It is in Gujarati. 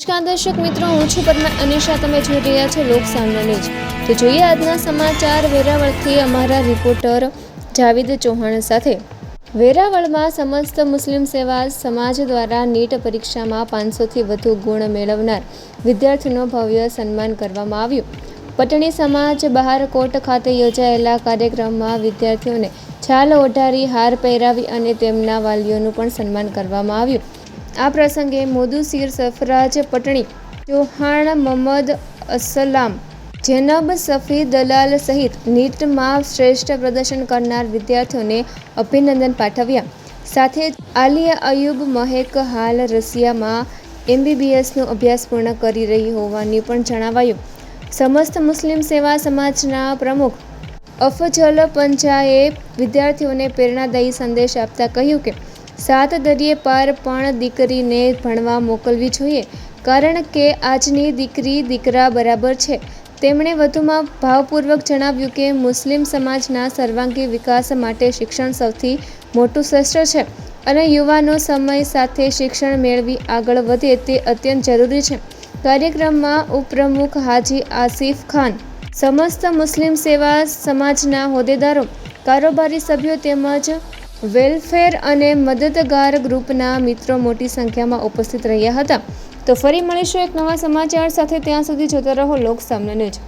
નમસ્કાર દર્શક મિત્રો, હું છું પરમાર અનિશા. તમે જોઈ રહ્યા છો લોક સામના ન્યૂઝ. તો જોઈએ આજના સમાચાર વેરાવળથી અમારા રિપોર્ટર જાવેદ ચૌહાણ સાથે. વેરાવળમાં સમસ્ત મુસ્લિમ સેવા સમાજ દ્વારા નીટ પરીક્ષામાં 500થી વધુ ગુણ મેળવનાર વિદ્યાર્થીનું ભવ્ય સન્માન કરવામાં આવ્યું. પટણી સમાજ બહારકોટ ખાતે યોજાયેલા કાર્યક્રમમાં વિદ્યાર્થીઓને છાલ ઓઢારી, હાર પહેરાવી અને તેમના વાલીઓનું પણ સન્માન કરવામાં આવ્યું. આ પ્રસંગે મોદુસીર, સરફરાજ પટણી, ચૌહાણ મહમદ અસલામ, જૈનબ સફી દલાલ સહિત નીટમાં શ્રેષ્ઠ પ્રદર્શન કરનાર વિદ્યાર્થીઓને અભિનંદન પાઠવ્યા. સાથે જ આલિયા અયુબ મહેક હાલ રશિયામાં MBBSનો અભ્યાસ પૂર્ણ કરી રહી હોવાનું પણ જણાવાયું. સમસ્ત મુસ્લિમ સેવા સમાજના પ્રમુખ અફજલ પંચાએ વિદ્યાર્થીઓને પ્રેરણાદાયી સંદેશ આપતા કહ્યું કે સાત દરિયે પાર પણ દીકરીને ભણવા મોકલવી જોઈએ, કારણ કે આજની દીકરી દીકરા બરાબર છે. તેમણે વધુમાં ભાવપૂર્વક જણાવ્યું કે મુસ્લિમ સમાજના સર્વાંગી વિકાસ માટે શિક્ષણ સૌથી મોટું શસ્ત્ર છે અને યુવાનો સમય સાથે શિક્ષણ મેળવી આગળ વધે તે અત્યંત જરૂરી છે. કાર્યક્રમમાં ઉપપ્રમુખ હાજી આસિફ ખાન, સમસ્ત મુસ્લિમ સેવા સમાજના હોદ્દેદારો, કારોબારી સભ્યો તેમજ વેલફેર અને મદદગાર ગ્રુપના મિત્રો મોટી સંખ્યામાં ઉપસ્થિત રહ્યા હતા. તો ફરી મળીશું એક નવા સમાચાર સાથે. ત્યાં સુધી જોતા રહો લોક સામના ન્યૂઝ.